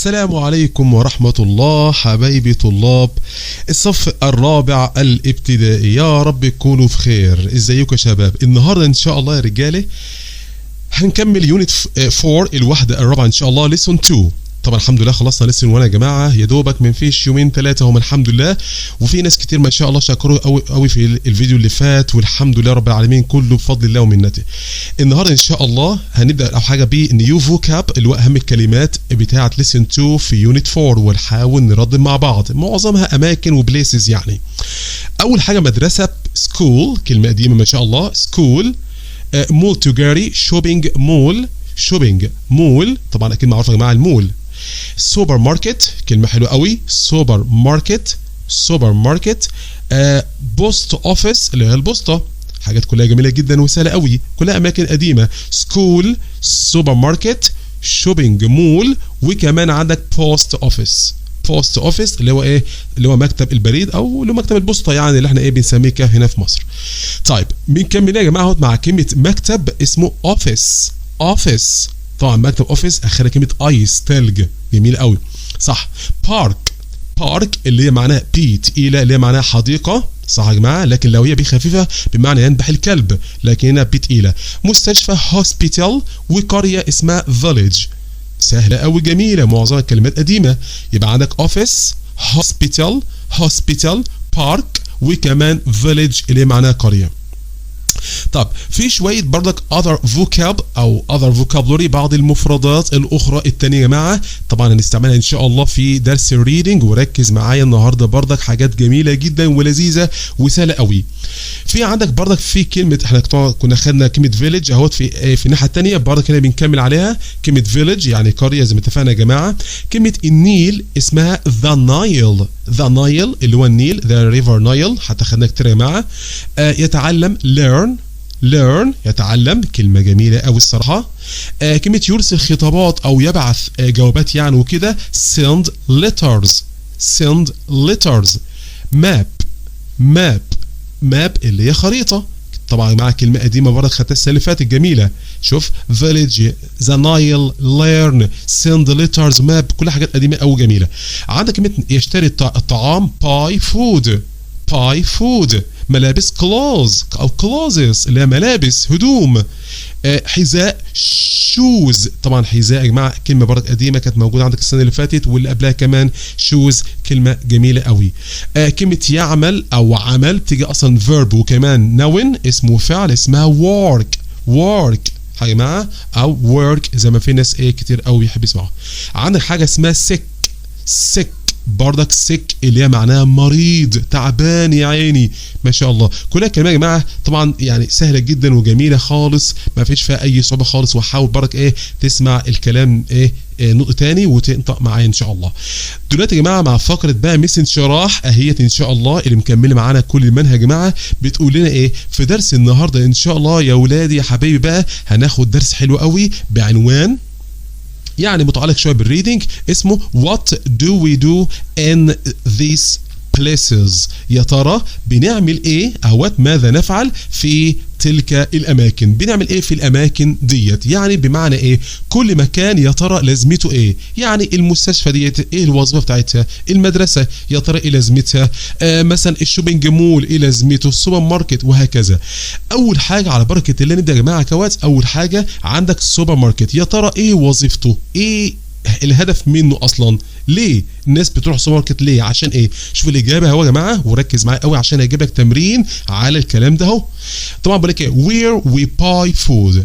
السلام عليكم ورحمة الله حبايبي طلاب الصف الرابع الابتدائي، يا رب تكونوا بخير. ازيكم يا شباب؟ النهاردة ان شاء الله يا رجالة هنكمل يونت 4 الوحدة الرابعة ان شاء الله ليسون 2. طبعا الحمد لله خلصنا ليسون 1 يا جماعه، يا دوبك من فيش يومين ثلاثه هم الحمد لله. وفي ناس كتير ما شاء الله شكروا قوي قوي في الفيديو اللي فات، والحمد لله رب العالمين كله بفضل الله ومنته. النهارده ان شاء الله هنبدا اول حاجه بنيو فوكاب اللي هو اهم الكلمات بتاعه ليسون 2 في يونت 4، ونحاول نردد مع بعض، معظمها اماكن وبليسز يعني. اول حاجه مدرسه سكول، كلمه قديمه ما شاء الله، سكول. مول تجاري، شوبينج مول، شوبينج مول طبعا اكيد معروفه يا جماعه المول. سوبر ماركت، كلمة حلوة قوي، سوبر ماركت، سوبر ماركت. بوست اوفيس اللي هي البوسطة، حاجات كلها جميلة جدا وسهلة قوي، كلها أماكن قديمة. سكول، سوبر ماركت، شوبينج مول، وكمان عندك بوست اوفيس. بوست اوفيس اللي هو ايه؟ اللي هو مكتب البريد او اللي هو مكتب البوسطة يعني، اللي احنا ايه بنسميه كده هنا في مصر. طيب بنكمل يا جماعة مع كلمة مكتب اسمه اوفيس. اوفيس طبعا مكتب اوفيس اخرها كلمه ايس، ثلج، جميل قوي صح. بارك، بارك اللي هي معناها بي تقيله، اللي هي معناها حديقه صح يا جماعه، لكن لو هي بي خفيفه بمعنى ينبح الكلب، لكن هنا بي تقيله. مستشفى هوسبيتال، وقريه اسمها فيليج، سهله قوي جميله، معظم الكلمات قديمه. يبقى عندك اوفيس، هوسبيتال، هوسبيتال، بارك، وكمان فيليج اللي هي معناها قريه. طب في شويه بردك other vocab او other vocabulary، بعض المفردات الاخرى التانية يا جماعه، طبعا هنستعملها ان شاء الله في درس الريدنج، وركز معايا النهارده بردك حاجات جميله جدا ولذيذه وسهله قوي. في عندك بردك في كلمه، احنا كنا خدنا كلمه فيليج اهوت في الناحيه الثانيه، بردك هنا بنكمل عليها كلمه فيليج يعني قريه زي ما اتفقنا يا جماعه. كلمه النيل اسمها ذا نايل، ذا نايل اللي هو النيل، ذا ريفر نايل، حتى خدناها كتير يا جماعه. يتعلم learn، learn يتعلم، كلمة جميلة أوي الصراحة. كلمة يرسل خطابات أو يبعث جوابات يعني وكده، send letters، send letters. map، map، map اللي هي خريطة، طبعا مع كلمة قديمة برضه خدتها السنة اللي فاتت جميلة. شوف village، the Nile، learn، send letters، map، كل حاجات قديمة أوي جميلة. عندك كلمة يشتري الطعام buy food، buy food. ملابس clothes او clothes اللي هي ملابس هدوم. حذاء shoes، طبعا حذاء يا جماعه كلمه برضه قديمه كانت موجوده عندك السنه اللي فاتت واللي قبلها كمان، shoes كلمه جميله قوي. كلمه يعمل او عمل تيجي اصلا verb، وكمان noun اسمه فعل اسمها work، work يا جماعه او work زي ما في ناس كتير قوي بيحب يسمعوها. عندك حاجه اسمها sick، sick بردك سيك اللي هي معناها مريض، تعبان يا عيني، ما شاء الله. كلها كلمات يا جماعه طبعا يعني سهله جدا وجميله خالص، ما فيش فيها اي صعوبه خالص. وحاول بردك تسمع الكلام نقطه تاني وتنطق معايا ان شاء الله. دلوقتي يا جماعه مع فقره بقى مس انشراح اهيت ان شاء الله اللي مكمله معانا كل المنهج يا جماعه، بتقول لنا في درس النهارده ان شاء الله يا ولادي يا حبايبي. بقى هناخد درس حلو قوي بعنوان يعني متعلق شويه بالريدنج، اسمه What do we do in these places؟ يا ترى بنعمل ايه اهوت، ماذا نفعل في تلك الاماكن؟ بنعمل ايه في الاماكن ديت؟ يعني بمعنى كل مكان يا ترى لازمته ايه؟ يعني المستشفى ديت ايه الوظيفه بتاعتها؟ المدرسه يا ترى ايه لازمتها؟ مثلا الشوبينج مول ايه لازمته؟ السوبر ماركت وهكذا. اول حاجه على بركه الله نبدا يا جماعه كوات. اول حاجه عندك السوبر ماركت، يا ترى ايه وظيفته؟ ايه الهدف منه اصلا؟ ليه الناس بتروح السوبر ماركت؟ ليه؟ عشان شوف الاجابه اهو يا جماعه، وركز معايا قوي عشان هجيب لك تمرين على الكلام ده اهو. طبعا بقول لك where we buy food،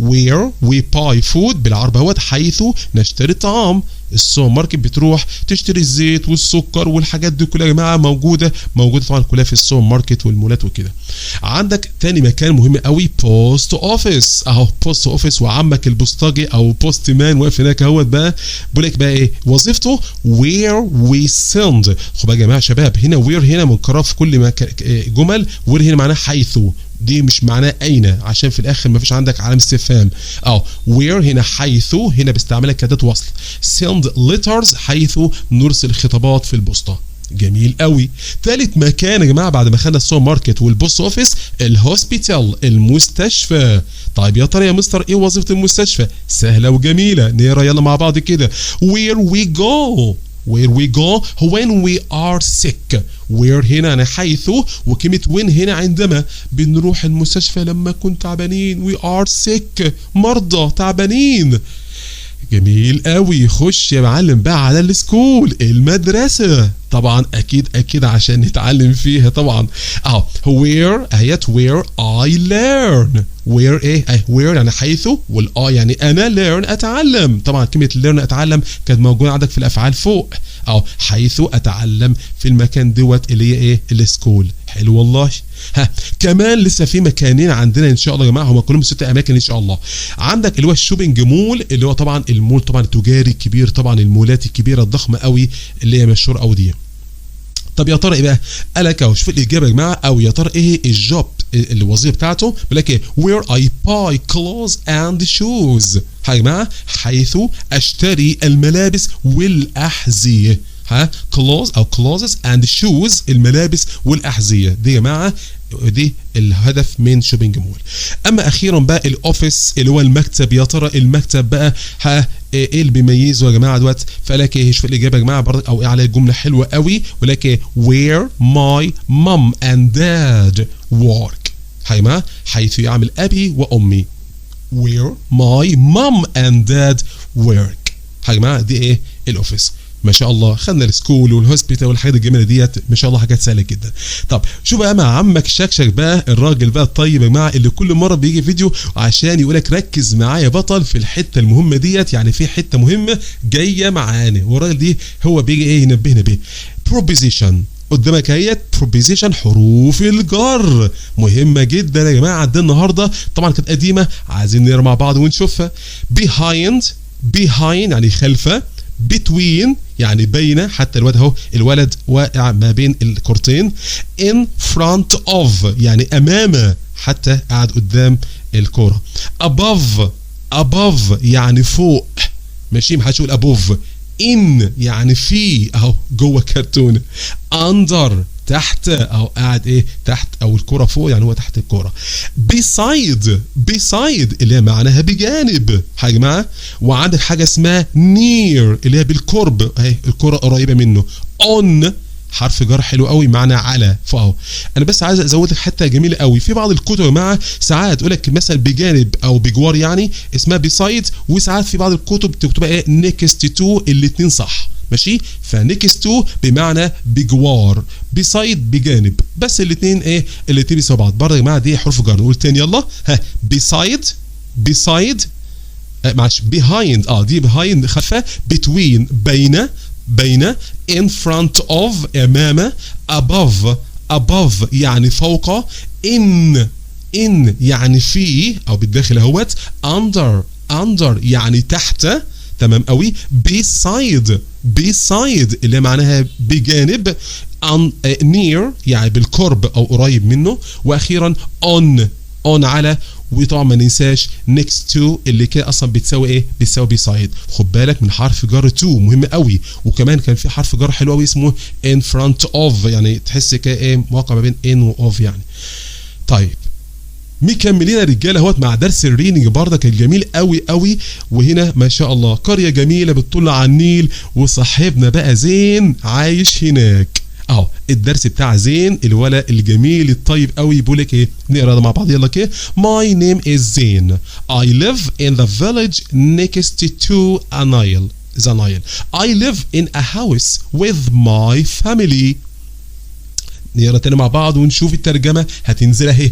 where we buy food بالعربي اهوت حيث نشتري الطعام. السوبر ماركت بتروح تشتري الزيت والسكر والحاجات دي كلها يا جماعه موجوده طبعا كلها في السوبر ماركت والمولات وكده. عندك تاني مكان مهم قوي بوست اوفيس اهو، بوست اوفيس، وعمك البوسطجي او بوست مان واقف هناك اهوت بقى بيقول لك بقى وظيفته where we send. خد بقى يا جماعه شباب، هنا where هنا منكره في كل جمل، where هنا معناها حيث، دي مش معناه اين عشان في الاخر ما فيش عندك علامه استفهام. where هنا حيث، هنا بستعملها كأداة وصل. send letters حيث نرسل خطابات في البوسطه. جميل قوي. ثالث مكان يا جماعه بعد ما خدنا السوبر ماركت والبوست اوفيس، الهوسبيتال، المستشفى. طيب يا ترى يا مستر ايه وظيفه المستشفى؟ سهله وجميله، نقرا يلا مع بعض كده. where we go when we are sick. where هنا يعني حيث، وكلمة when هنا عندما بنروح المستشفى لما كنت تعبانين. we are sick، مرضى تعبانين. جميل قوي. خش يا معلم بقى على السكول، المدرسة. طبعا اكيد عشان نتعلم فيها طبعا. where اهيت where I learn. where ايه؟ where يعني حيث، والاي يعني انا، learn اتعلم. طبعا كلمة learn اتعلم كانت موجودة عندك في الافعال فوق. حيث اتعلم في المكان دوت اللي هي ايه؟ السكول. حلو والله. كمان لسه في مكانين عندنا ان شاء الله يا جماعه، هم كلهم 6 اماكن ان شاء الله. عندك اللي هو الشوبينج مول، اللي هو طبعا المول طبعا التجاري الكبير، طبعا المولات الكبيره الضخمه قوي اللي هي مشهوره قوي دي. طب يا ترى ايه بقى؟ قال لك اهو، شوف الاجابه يا جماعه، او يا ترى ايه الجوب الوظيفه بتاعته؟ بيقول لك ايه؟ where I buy clothes and shoes. يا جماعه حيث اشتري الملابس والاحذيه. clothes او clothes and shoes، الملابس والاحذيه دي يا جماعه، دي الهدف من شوبينج مول. اما اخيرا بقى الاوفيس اللي هو المكتب. يا ترى المكتب بقى ايه اللي بيميزه يا جماعه دوت؟ فلك ايه؟ شوف الاجابه يا جماعه برضه، او ايه على جمله حلوه قوي، ولك ايه؟ where my mom and dad work. يا جماعه حيث يعمل ابي وامي. where my mom and dad work. يا جماعه دي ايه؟ الاوفيس. ما شاء الله خدنا السكول والهوسبيتال والحاجات الجميله ديت، ما شاء الله حاجات سهله جدا. طب شو بقى مع عمك شكشك بقى، الراجل بقى الطيب يا جماعه اللي كل مره بيجي فيديو عشان يقول لك ركز معايا يا بطل في الحته المهمه ديت، يعني في حته مهمه جايه معانا، والراجل دي هو بيجي ايه ينبهنا بيه. بروبوزيشن قدامك اهيت، بروبوزيشن حروف الجر مهمه جدا يا جماعه عندنا النهارده، طبعا كانت قديمه عايزين نقرا مع بعض ونشوفها. behind يعني خلفه، between يعني بين، حتى الولد اهو الولد واقع ما بين الكورتين. in front of يعني امامه، حتى قاعد قدام الكوره. above يعني فوق، ماشي، محدش يقول above. in يعني في، اهو جوه كرتونه. under تحت، او قاعد ايه تحت، او الكرة فوق يعني هو تحت الكرة. beside اللي هي معناها بجانب يا جماعه. وعندك حاجه اسمها near اللي هي بالقرب، اهي الكرة قريبه منه. on حرف جر حلو قوي معنى على، فاهو. انا بس عايز ازود لك حته جميله قوي، في بعض الكتب يا جماعه ساعات تقول لك مثلا بجانب او بجوار يعني اسمها بيسايد، وساعات في بعض الكتب تكتبها ايه نيكست تو، الاثنين صح ماشي. فنيكست تو بمعنى بجوار، بيسايد بجانب، بس الاثنين ايه؟ الاثنين بيساوي بعض. برضه يا جماعه دي حروف جر، نقول تاني يلا. بيسايد معلش behind، دي behind خلفه، between بين in front of امامه، above يعني فوق، in يعني في او بالداخل اهوت، under يعني تحت، تمام قوي. beside اللي معناها بجانب، near يعني بالقرب او قريب منه، واخيرا on على. وطبعا ما ننساش next to اللي كده اصلا بتساوي ايه؟ بتساوي beside. خد بالك من حرف جر to مهم قوي. وكمان كان في حرف جر حلو قوي اسمه in front of، يعني تحس كده ايه موقع ما بين in و of يعني. طيب مكملين يا رجاله اهوت مع درس الريدنج برضه، كان جميل قوي. وهنا ما شاء الله قريه جميله بتطل على النيل، وصاحبنا بقى زين عايش هناك. اهو الدرس بتاع زين الولد الجميل الطيب قوي، بيقول لك ايه؟ نقرا مع بعض يلا كده. My name is Zain. I live in the village next to the Nile. I live in a house with my family. نقرا تاني مع بعض ونشوف الترجمه هتنزل اهي.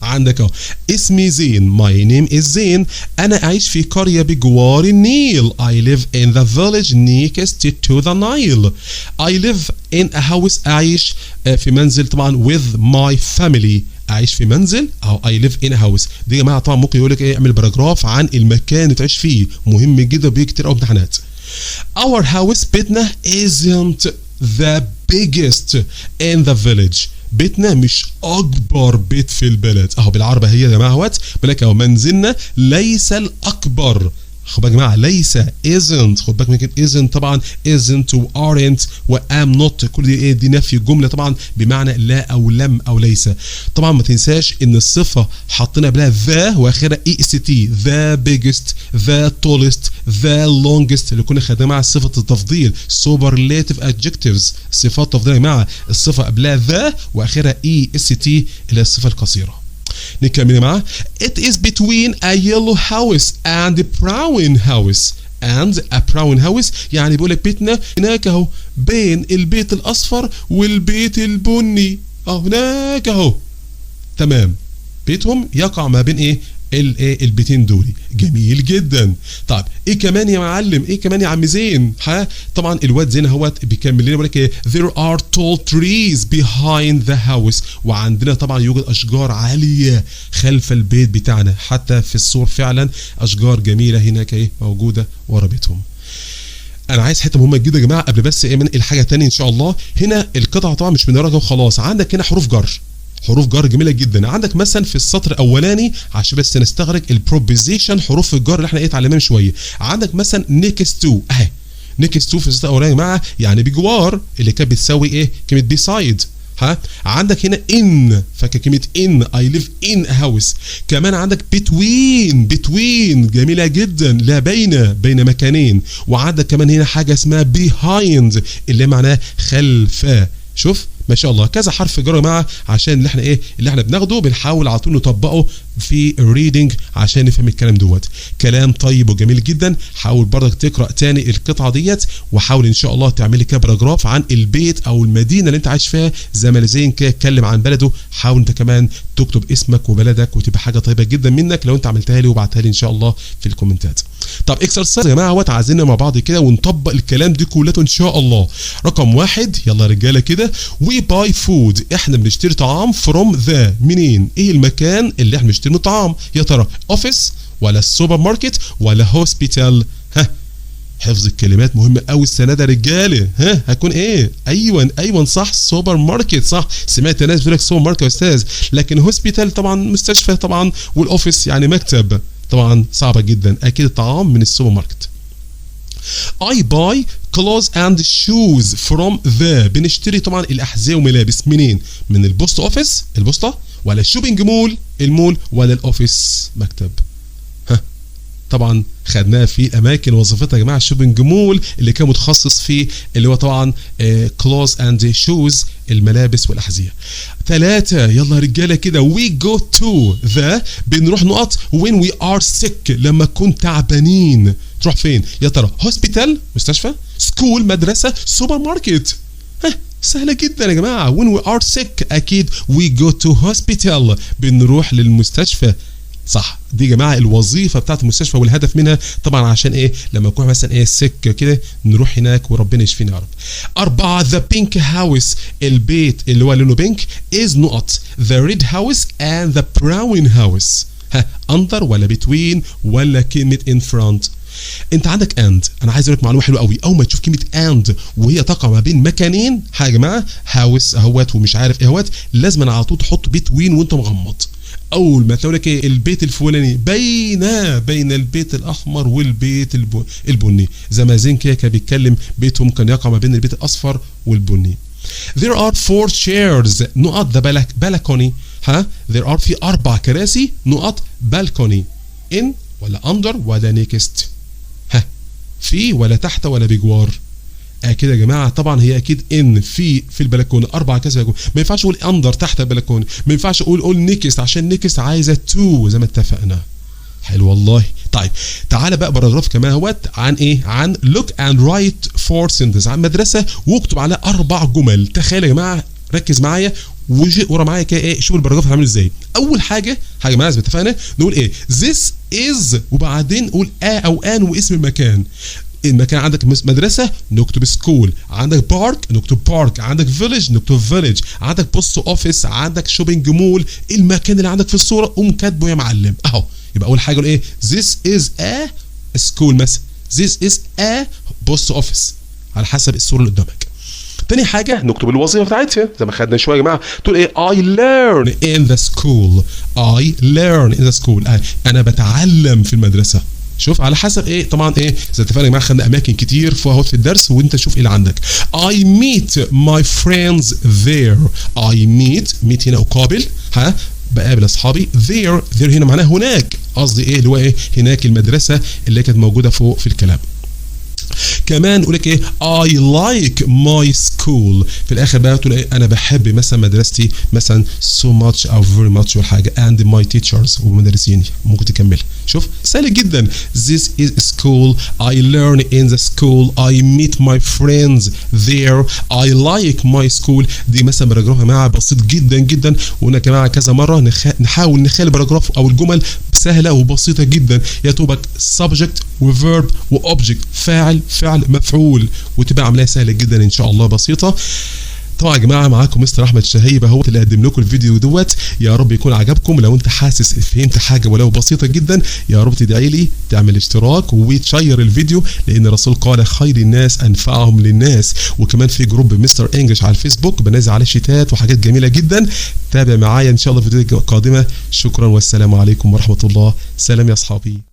عندك اهو اسمي زين. My name is زين. أنا أعيش في قرية بجوار النيل. I live in the village next to the Nile. I live in a house. أعيش في منزل طبعا with my family. أعيش في منزل أو I live in a house. دي يا جماعة طبعا ممكن يقول لك إيه، اعمل باراجراف عن المكان اللي تعيش فيه، مهم جدا بيه كتير قوي امتحانات. Our house بيتنا isn't the biggest in the village. بيتنا مش اكبر بيت في البلد. اهو بالعربي هي يا جماعه اهوت، بيقول لك اهو منزلنا ليس الاكبر. خد بالك يا جماعه ليس isn't، خد بالك من كلمه isn't طبعا isn't و aren't و am not كل دي ايه؟ دي نفي جمله طبعا بمعنى لا او لم او ليس. طبعا ما تنساش ان الصفه حطينا قبلها ذا واخرها est the biggest the tallest the longest اللي كنا خدناها مع صفه التفضيل superlative adjectives صفات تفضيل يا جماعه الصفه قبلها ذا واخرها est اللي هي الصفه القصيره. نكمل يا جماعه. It is between a yellow house and a brown house and a brown house يعني بيقول لك بيتنا هناك اهو بين البيت الاصفر والبيت البني اهو هناك اهو. تمام. بيتهم يقع ما بين ايه؟ البيتين دول. جميل جدا. طيب ايه كمان يا معلم؟ ايه كمان يا عم زين؟ طبعا الواد زين اهوت بيكمل لنا بيقول لك ايه؟ There are tall trees behind the house وعندنا طبعا يوجد اشجار عاليه خلف البيت بتاعنا. حتى في الصور فعلا اشجار جميله هناك ايه موجوده ورا بيتهم. انا عايز حته مهمه جدا يا جماعه قبل بس ايه من الحاجه الثانيه ان شاء الله. هنا القطعه طبعا مش من وراك وخلاص، عندك هنا حروف جر. حروف جر جميله جدا. عندك مثلا في السطر الاولاني عشان بس نستخرج البروبوزيشن حروف الجر اللي احنا ايه اتعلمناها من شويه. عندك مثلا next to اهي next to في السطر الاولاني يا جماعه يعني بجوار اللي كانت بتساوي ايه؟ كلمه beside. عندك هنا in فاكر كلمه in I live in a house. كمان عندك between جميله جدا لا بين مكانين. وعندك كمان هنا حاجه اسمها behind اللي معناها خلف. شوف ما شاء الله كذا حرف جر يا جماعه عشان اللي احنا ايه اللي احنا بناخده بنحاول على طول نطبقه في الريدنج عشان نفهم الكلام دوت. كلام طيب وجميل جدا. حاول برضك تقرا تاني القطعه ديت وحاول ان شاء الله تعمل لي كده باراجراف عن البيت او المدينه اللي انت عايش فيها زي ما زين كده اتكلم عن بلده. حاول انت كمان تكتب اسمك وبلدك وتبقى حاجه طيبه جدا منك لو انت عملتها لي وبعتها لي ان شاء الله في الكومنتات. طب اكسرسايز يا جماعه اهوت عايزيننا مع بعض كده ونطبق الكلام دي كلته ان شاء الله. رقم 1 يلا يا رجاله كده we buy food احنا بنشتري طعام from the منين؟ ايه المكان اللي احنا بنشتري منه طعام؟ يا ترى اوفيس ولا السوبر ماركت ولا هوسبيتال؟ حفظ الكلمات مهمه قوي السنه ده رجاله. هيكون ايه؟ ايوه صح سوبر ماركت صح. سمعت ناس بتقول لك سوبر ماركت يا استاذ لكن هوسبيتال طبعا مستشفى طبعا والاوفيس يعني مكتب طبعا صعبه جدا. اكيد الطعام من السوبر ماركت. I buy clothes and shoes from the بنشتري طبعا الاحذيه وملابس منين؟ من البوست اوفيس البوسطه ولا الشوبينج مول المول ولا الاوفيس مكتب؟ طبعا خدناها في اماكن وظيفتها يا جماعه الشوبينج مول اللي كان متخصص في اللي هو طبعا clothes and shoes الملابس والاحذيه. 3 يلا يا رجاله كده we go to the بنروح نقط when we are sick لما نكون تعبانين. تروح فين يا ترى؟ هوسبيتال مستشفى سكول مدرسه سوبر ماركت. سهله جدا يا جماعه. when we are sick اكيد we go to hospital بنروح للمستشفى صح. دي يا جماعه الوظيفه بتاعت المستشفى والهدف منها طبعا عشان ايه لما يكون مثلا ايه سك كده نروح هناك وربنا يشفينا يا رب. 4 the pink house البيت اللي هو لونه بينك is نقط the red house and the brown house. under ولا between ولا كلمه in front؟ انت عندك and انا عايز اقول لك معلومه حلوه قوي. اول ما تشوف كلمه and وهي تقع ما بين مكانين حاجه يا جماعه هاوس اهوت ومش عارف ايه اهوت لازم على طول تحط between وانت مغمض. اول ما تقول لك ايه البيت الفلاني بين البيت الاحمر والبيت البني زي ما زين كده كان بيتكلم بيتهم كان يقع ما بين البيت الاصفر والبني. There are 4 chairs نقط the balcony. there are في 4 كراسي نقط balcony in ولا under ولا next؟ في ولا تحت ولا بجوار؟ كده يا جماعه طبعا هي اكيد ان في البلكونه 4 كراسي ما ينفعش اقول اندر تحت البلكونه ما ينفعش اقول نيكست عشان نيكست عايزه 2 زي ما اتفقنا. حلو والله. طيب تعالى بقى باراجراف كمان اهوت عن ايه؟ عن look and write 4 sentences عن مدرسه واكتب عليها 4 جمل. تخيل يا جماعه ركز معايا وجي ورا معايا كده ايه شوف الباراجراف هتعمل ازاي. اول حاجه معايا زي ما اتفقنا نقول ايه this is وبعدين نقول او ان واسم المكان. المكان عندك مدرسه نكتب سكول، عندك بارك نكتب بارك، عندك فيليج نكتب فيليج، عندك بوست اوفيس، عندك شوبينج مول. المكان اللي عندك في الصوره قوم كاتبه يا معلم اهو. يبقى اول حاجه نقول ايه this is a school مثلا this is a post office على حسب الصوره اللي قدامك. تاني حاجه نكتب الوظيفه بتاعتها زي ما خدنا شويه يا جماعه. تقول ايه I learn in the school I learn in the school انا بتعلم في المدرسه. شوف على حسب ايه طبعا ايه زي اتفقنا يا جماعه، خدنا اماكن كتير فهو في الدرس وانت شوف ايه اللي عندك. I meet my friends there. I meet هنا اقابل، بقابل اصحابي. there هنا معناها هناك، قصدي ايه اللي هو ايه هناك المدرسه اللي كانت موجوده فوق في الكلام. كمان يقول لك ايه I like my school، في الاخر بقى تقول ايه انا بحب مثلا مدرستي مثلا so much او very much ولا حاجه and my teachers ومدرسيني، ممكن تكمل. شوف سهل جدا. This is school. I learn in the school. I meet my friends there. I like my school. دي مثلا باراجراف يا جماعه بسيط جدا جدا، وهنا يا جماعه كذا مره نحاول نخلي الباراجراف او الجمل سهله وبسيطه جدا، يا دوبك subject وverb وobject، فاعل فعل مفعول، وتبقى عمليه سهله جدا ان شاء الله بسيطه. طبعا يا جماعه معاكم مستر احمد شهيبه هو اللي قدم لكم الفيديو دوت، يا رب يكون عجبكم. لو انت حاسس فهمت حاجه ولو بسيطه جدا يا رب تدعي لي، تعمل اشتراك وتشير الفيديو، لان الرسول قال خير الناس انفعهم للناس. وكمان في جروب مستر انجلش على الفيسبوك بنزل عليه شيتات وحاجات جميله جدا. تابع معايا ان شاء الله في الفيديو القادمه. شكرا والسلام عليكم ورحمه الله. سلام يا اصحابي.